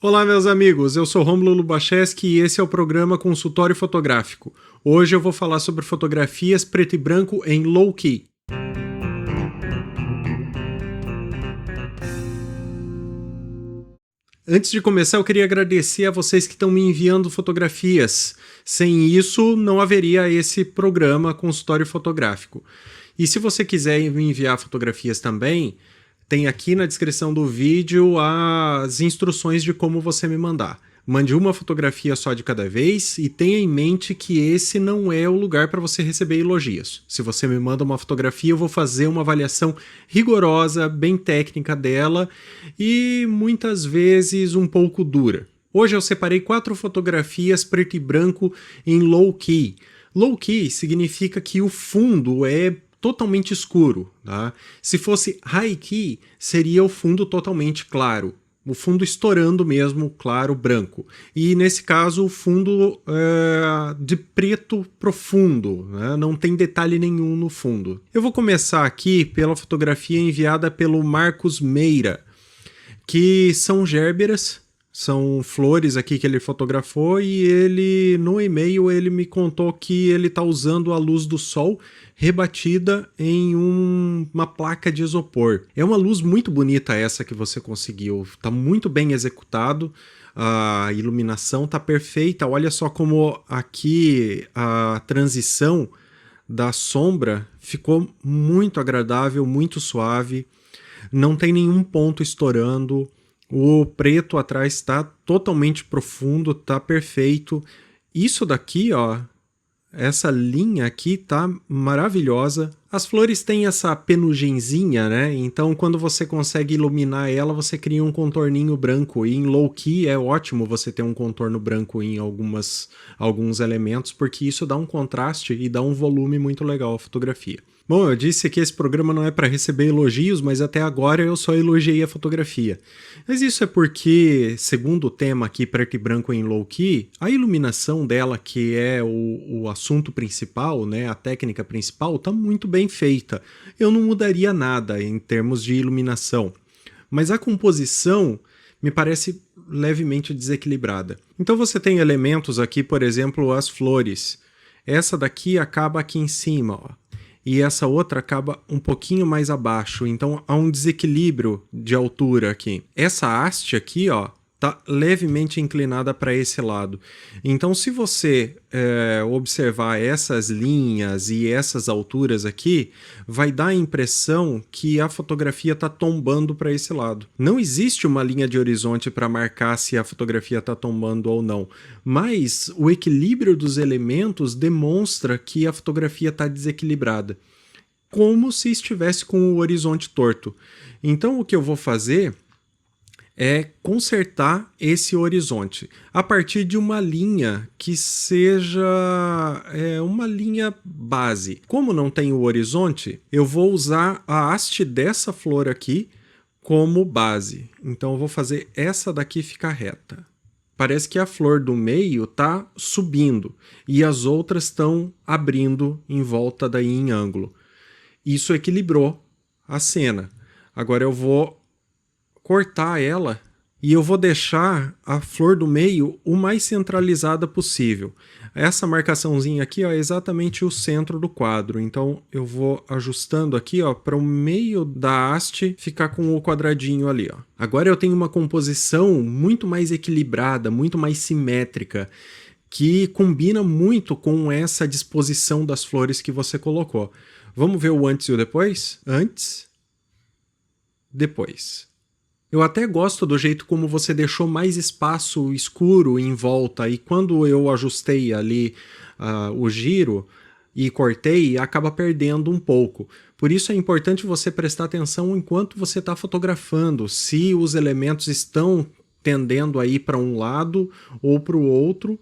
Olá, meus amigos, eu sou Rômulo Lubacheski e esse é o programa Consultório Fotográfico. Hoje eu vou falar sobre fotografias preto e branco em low-key. Antes de começar, eu queria agradecer a vocês que estão me enviando fotografias. Sem isso, não haveria esse programa Consultório Fotográfico. E se você quiser me enviar fotografias também, tem aqui na descrição do vídeo as instruções de como você me mandar. Mande uma fotografia só de cada vez e tenha em mente que esse não é o lugar para você receber elogios. Se você me manda uma fotografia, eu vou fazer uma avaliação rigorosa, bem técnica dela e muitas vezes um pouco dura. Hoje eu separei 4 fotografias preto e branco em low key. Low key significa que o fundo é totalmente escuro, tá? Se fosse high key, seria o fundo totalmente claro. O fundo estourando mesmo, claro, branco. E nesse caso, o fundo é de preto profundo, né? Não tem detalhe nenhum no fundo. Eu vou começar aqui pela fotografia enviada pelo Marcos Meira, que são gérberas, são flores aqui que ele fotografou e ele, no e-mail, ele me contou que ele está usando a luz do sol rebatida em uma placa de isopor. É uma luz muito bonita essa que você conseguiu, está muito bem executado, a iluminação está perfeita, olha só como aqui a transição da sombra ficou muito agradável, muito suave, não tem nenhum ponto estourando. O preto atrás está totalmente profundo, está perfeito. Isso daqui, ó, essa linha aqui tá maravilhosa. As flores têm essa penugenzinha, né? Então quando você consegue iluminar ela, você cria um contorninho branco. E em low key é ótimo você ter um contorno branco em alguns elementos, porque isso dá um contraste e dá um volume muito legal à fotografia. Bom, eu disse que esse programa não é para receber elogios, mas até agora eu só elogiei a fotografia. Mas isso é porque, segundo o tema aqui, preto e branco em low-key, a iluminação dela, que é o assunto principal, né, a técnica principal, está muito bem feita. Eu não mudaria nada em termos de iluminação. Mas a composição me parece levemente desequilibrada. Então você tem elementos aqui, por exemplo, as flores. Essa daqui acaba aqui em cima, ó. E essa outra acaba um pouquinho mais abaixo, então há um desequilíbrio de altura aqui. Essa haste aqui, ó, tá levemente inclinada para esse lado. Então se você observar essas linhas e essas alturas aqui, vai dar a impressão que a fotografia está tombando para esse lado. Não existe uma linha de horizonte para marcar se a fotografia está tombando ou não, mas o equilíbrio dos elementos demonstra que a fotografia está desequilibrada, como se estivesse com o horizonte torto. Então o que eu vou fazer é consertar esse horizonte a partir de uma linha que seja uma linha base. Como não tem o horizonte, eu vou usar a haste dessa flor aqui como base. Então eu vou fazer essa daqui ficar reta. Parece que a flor do meio está subindo e as outras estão abrindo em volta daí em ângulo. Isso equilibrou a cena. Agora eu vou cortar ela e eu vou deixar a flor do meio o mais centralizada possível. Essa marcaçãozinha aqui, ó, é exatamente o centro do quadro, então eu vou ajustando aqui, ó, para o meio da haste ficar com o quadradinho ali, ó. Agora eu tenho uma composição muito mais equilibrada, muito mais simétrica, que combina muito com essa disposição das flores que você colocou. Vamos ver o antes e o depois? Antes, depois. Eu até gosto do jeito como você deixou mais espaço escuro em volta, e quando eu ajustei ali o giro e cortei, acaba perdendo um pouco. Por isso é importante você prestar atenção enquanto você está fotografando, se os elementos estão tendendo a ir para um lado ou para o outro,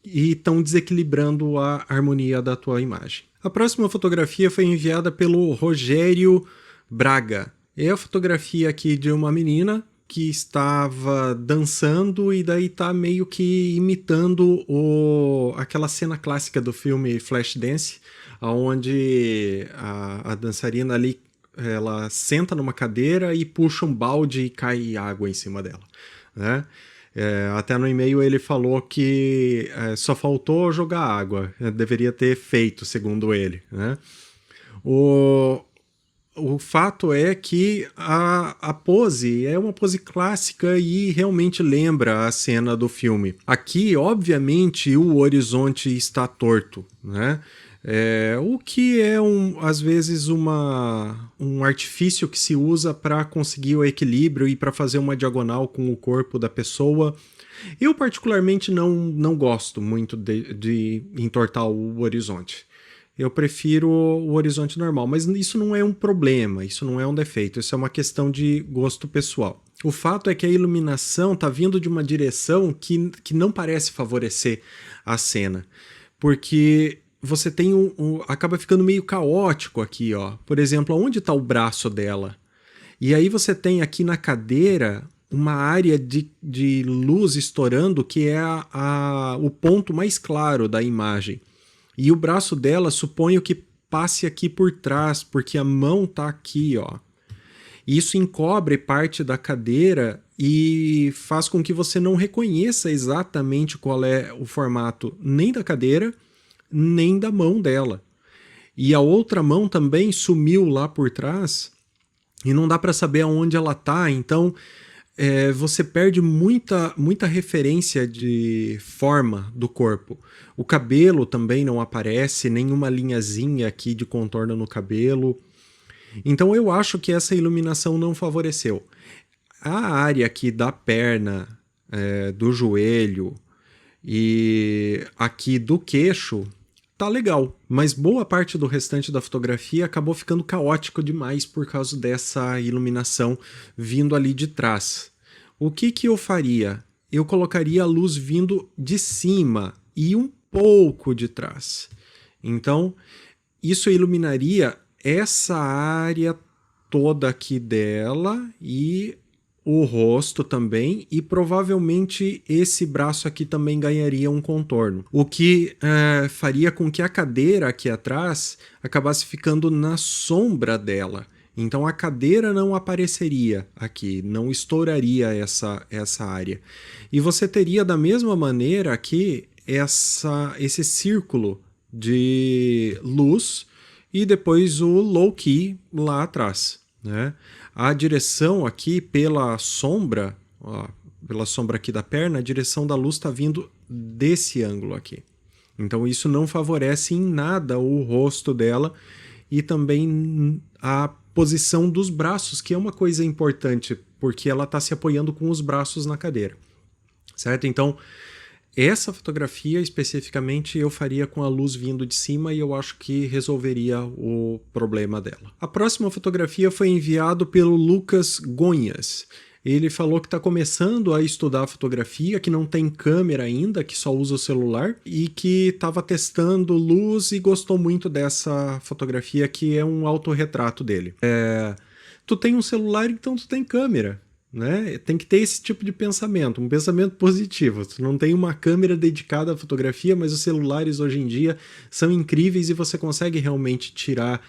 e estão desequilibrando a harmonia da tua imagem. A próxima fotografia foi enviada pelo Rogério Braga. É a fotografia aqui de uma menina que estava dançando e daí tá meio que imitando aquela cena clássica do filme Flashdance, onde a dançarina ali ela senta numa cadeira e puxa um balde e cai água em cima dela, né? Até no e-mail ele falou que só faltou jogar água, deveria ter feito, segundo ele, né? O fato é que a pose é uma pose clássica e realmente lembra a cena do filme. Aqui, obviamente, o horizonte está torto, né? O que é, às vezes, um artifício que se usa para conseguir o equilíbrio e para fazer uma diagonal com o corpo da pessoa. Eu, particularmente, não gosto muito de entortar o horizonte. Eu prefiro o horizonte normal, mas isso não é um problema, isso não é um defeito, isso é uma questão de gosto pessoal. O fato é que a iluminação está vindo de uma direção que não parece favorecer a cena, porque você tem acaba ficando meio caótico aqui, ó. Por exemplo, onde está o braço dela? E aí você tem aqui na cadeira uma área de luz estourando que é o ponto mais claro da imagem. E o braço dela, suponho que passe aqui por trás, porque a mão tá aqui, ó. Isso encobre parte da cadeira e faz com que você não reconheça exatamente qual é o formato nem da cadeira, nem da mão dela. E a outra mão também sumiu lá por trás e não dá para saber aonde ela tá, então você perde muita referência de forma do corpo. O cabelo também não aparece, nenhuma linhazinha aqui de contorno no cabelo. Então eu acho que essa iluminação não favoreceu. A área aqui da perna, do joelho e aqui do queixo tá legal, mas boa parte do restante da fotografia acabou ficando caótico demais por causa dessa iluminação vindo ali de trás. O que eu faria? Eu colocaria a luz vindo de cima e um pouco de trás. Então, isso iluminaria essa área toda aqui dela e o rosto também, e provavelmente esse braço aqui também ganharia um contorno. O que faria com que a cadeira aqui atrás acabasse ficando na sombra dela. Então a cadeira não apareceria aqui, não estouraria essa área. E você teria da mesma maneira aqui esse círculo de luz e depois o low key lá atrás, né? A direção aqui pela sombra, ó, pela sombra aqui da perna, a direção da luz está vindo desse ângulo aqui. Então isso não favorece em nada o rosto dela e também a posição dos braços, que é uma coisa importante, porque ela está se apoiando com os braços na cadeira, certo? Então, essa fotografia especificamente eu faria com a luz vindo de cima e eu acho que resolveria o problema dela. A próxima fotografia foi enviada pelo Lucas Gonhas. Ele falou que está começando a estudar fotografia, que não tem câmera ainda, que só usa o celular, e que estava testando luz e gostou muito dessa fotografia, que é um autorretrato dele. Tu tem um celular, então tu tem câmera, né? Tem que ter esse tipo de pensamento, um pensamento positivo. Tu não tem uma câmera dedicada à fotografia, mas os celulares hoje em dia são incríveis e você consegue realmente tirar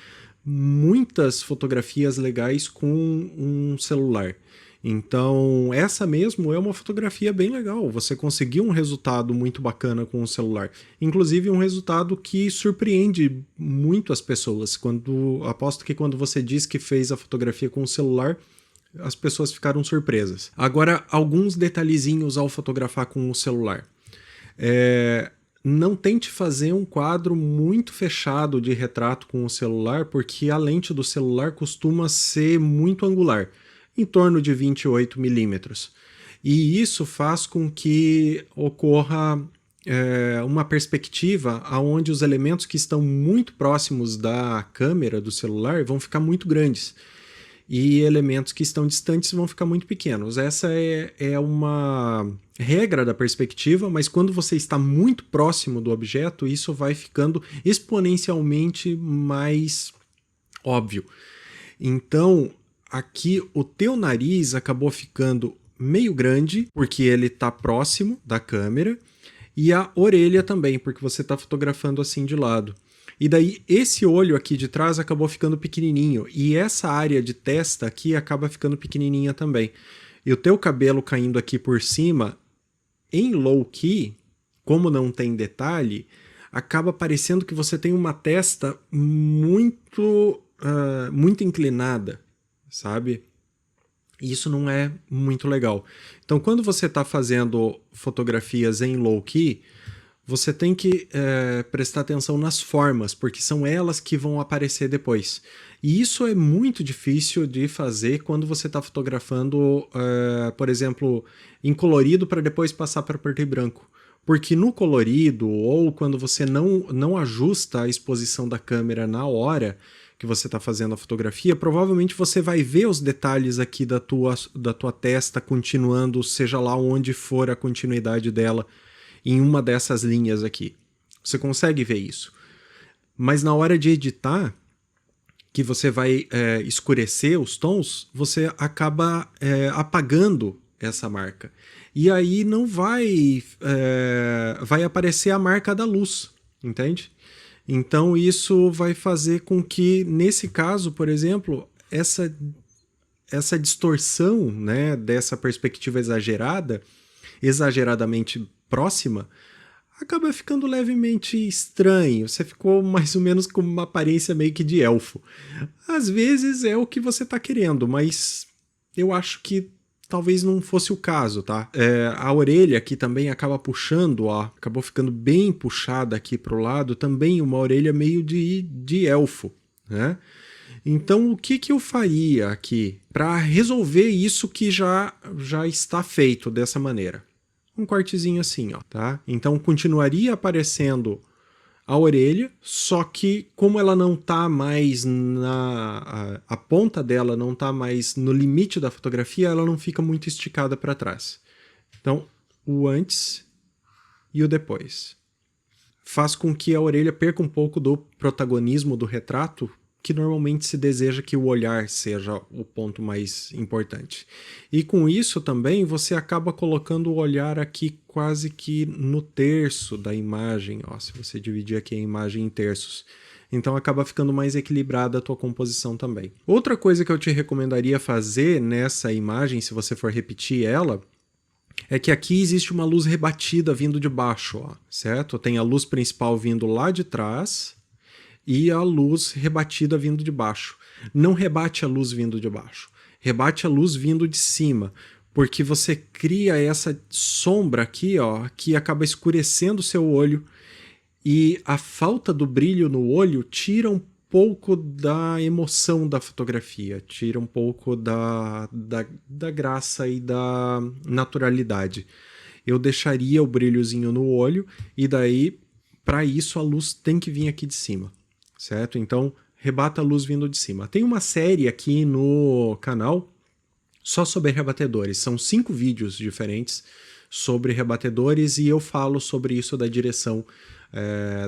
muitas fotografias legais com um celular. Então, essa mesmo é uma fotografia bem legal. Você conseguiu um resultado muito bacana com o celular. Inclusive, um resultado que surpreende muito as pessoas. Aposto que quando você diz que fez a fotografia com o celular, as pessoas ficaram surpresas. Agora, alguns detalhezinhos ao fotografar com o celular. Não tente fazer um quadro muito fechado de retrato com o celular, porque a lente do celular costuma ser muito angular, em torno de 28 milímetros. E isso faz com que ocorra uma perspectiva onde os elementos que estão muito próximos da câmera do celular vão ficar muito grandes e elementos que estão distantes vão ficar muito pequenos. Essa é uma regra da perspectiva, mas quando você está muito próximo do objeto, isso vai ficando exponencialmente mais óbvio. Então, aqui o teu nariz acabou ficando meio grande, porque ele está próximo da câmera, e a orelha também, porque você está fotografando assim de lado. E daí esse olho aqui de trás acabou ficando pequenininho. E essa área de testa aqui acaba ficando pequenininha também. E o teu cabelo caindo aqui por cima, em low key, como não tem detalhe, acaba parecendo que você tem uma testa muito inclinada, sabe? E isso não é muito legal. Então, quando você está fazendo fotografias em low key, você tem que prestar atenção nas formas, porque são elas que vão aparecer depois. E isso é muito difícil de fazer quando você está fotografando, por exemplo, em colorido para depois passar para preto e branco. Porque no colorido, ou quando você não ajusta a exposição da câmera na hora que você está fazendo a fotografia, provavelmente você vai ver os detalhes aqui da tua testa continuando, seja lá onde for a continuidade dela, em uma dessas linhas aqui. Você consegue ver isso. Mas na hora de editar, que você vai escurecer os tons, você acaba apagando essa marca. E aí não vai aparecer a marca da luz, entende? Então isso vai fazer com que, nesse caso, por exemplo, essa distorção, né, dessa perspectiva exageradamente próxima, acaba ficando levemente estranho. Você ficou mais ou menos com uma aparência meio que de elfo. Às vezes é o que você está querendo, mas eu acho que talvez não fosse o caso, tá? A orelha aqui também acaba puxando, ó, acabou ficando bem puxada aqui pro lado, também uma orelha meio de elfo, né? Então, o que eu faria aqui para resolver isso que já está feito dessa maneira? Um cortezinho assim, ó, tá? Então, continuaria aparecendo a orelha, só que como ela não tá mais a ponta dela não tá mais no limite da fotografia, ela não fica muito esticada para trás. Então, o antes e o depois faz com que a orelha perca um pouco do protagonismo do retrato, que normalmente se deseja que o olhar seja o ponto mais importante. E com isso também você acaba colocando o olhar aqui quase que no terço da imagem, ó, se você dividir aqui a imagem em terços. Então acaba ficando mais equilibrada a tua composição também. Outra coisa que eu te recomendaria fazer nessa imagem, se você for repetir ela, é que aqui existe uma luz rebatida vindo de baixo, ó, certo? Tem a luz principal vindo lá de trás e a luz rebatida vindo de baixo. Não rebate a luz vindo de baixo, rebate a luz vindo de cima, porque você cria essa sombra aqui, ó, que acaba escurecendo o seu olho, e a falta do brilho no olho tira um pouco da emoção da fotografia, tira um pouco da graça e da naturalidade. Eu deixaria o brilhozinho no olho, e daí, para isso, a luz tem que vir aqui de cima. Certo? Então, rebata a luz vindo de cima. Tem uma série aqui no canal só sobre rebatedores. São 5 vídeos diferentes sobre rebatedores e eu falo sobre isso da direção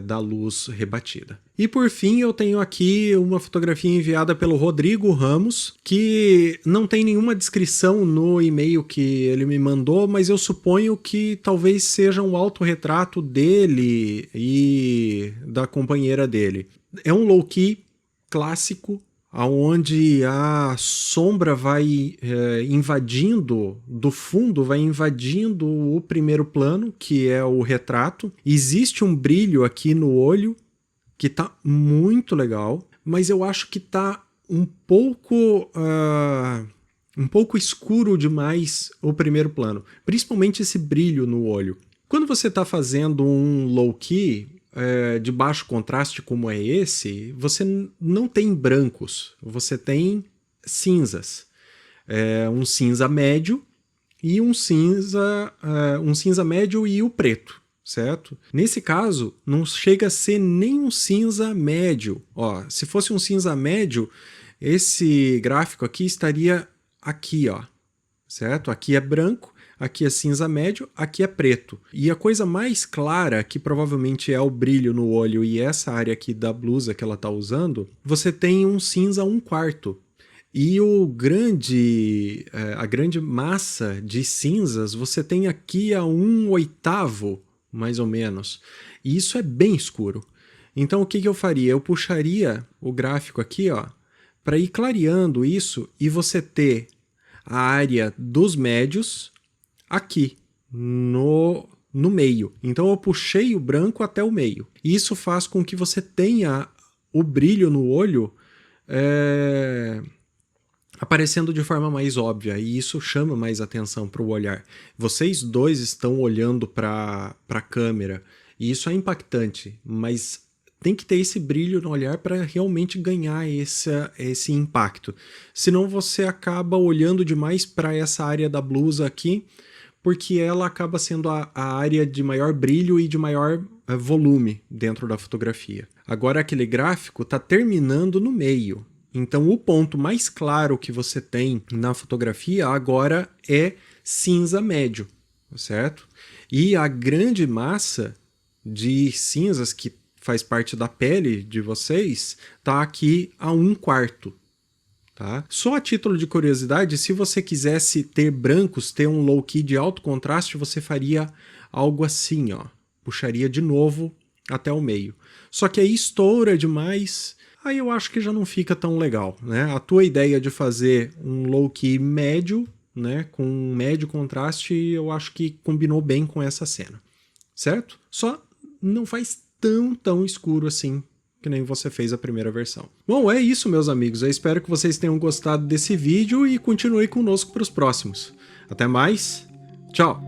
da luz rebatida. E por fim, eu tenho aqui uma fotografia enviada pelo Rodrigo Ramos, que não tem nenhuma descrição no e-mail que ele me mandou, mas eu suponho que talvez seja um autorretrato dele e da companheira dele. É um low-key clássico, onde a sombra vai invadindo, do fundo vai invadindo o primeiro plano, que é o retrato. Existe um brilho aqui no olho, que tá muito legal, mas eu acho que tá um pouco escuro demais o primeiro plano, principalmente esse brilho no olho. Quando você está fazendo um low-key, de baixo contraste como é esse, você não tem brancos, você tem cinzas. Um cinza médio e um cinza médio e o preto, certo? Nesse caso, não chega a ser nem um cinza médio. Ó, se fosse um cinza médio, esse gráfico aqui estaria aqui, ó, certo? Aqui é branco, aqui é cinza médio, aqui é preto. E a coisa mais clara, que provavelmente é o brilho no olho e essa área aqui da blusa que ela está usando, você tem um cinza 1/4. E a grande massa de cinzas você tem aqui a 1/8, mais ou menos. E isso é bem escuro. Então o que eu faria? Eu puxaria o gráfico aqui, ó, para ir clareando isso e você ter a área dos médios aqui no meio. Então eu puxei o branco até o meio. Isso faz com que você tenha o brilho no olho aparecendo de forma mais óbvia, e isso chama mais atenção para o olhar. Vocês dois estão olhando para a câmera, e isso é impactante, mas tem que ter esse brilho no olhar para realmente ganhar esse impacto. Senão você acaba olhando demais para essa área da blusa aqui, porque ela acaba sendo a área de maior brilho e de maior volume dentro da fotografia. Agora aquele gráfico está terminando no meio. Então o ponto mais claro que você tem na fotografia agora é cinza médio, certo? E a grande massa de cinzas que faz parte da pele de vocês está aqui a 1/4. Tá? Só a título de curiosidade, se você quisesse ter brancos, ter um low key de alto contraste, você faria algo assim, ó. Puxaria de novo até o meio. Só que aí estoura demais, aí eu acho que já não fica tão legal, né? A tua ideia de fazer um low key médio, né, com um médio contraste, eu acho que combinou bem com essa cena, certo? Só não faz tão escuro assim, que nem você fez a primeira versão. Bom, é isso, meus amigos. Eu espero que vocês tenham gostado desse vídeo e continue conosco para os próximos. Até mais, tchau!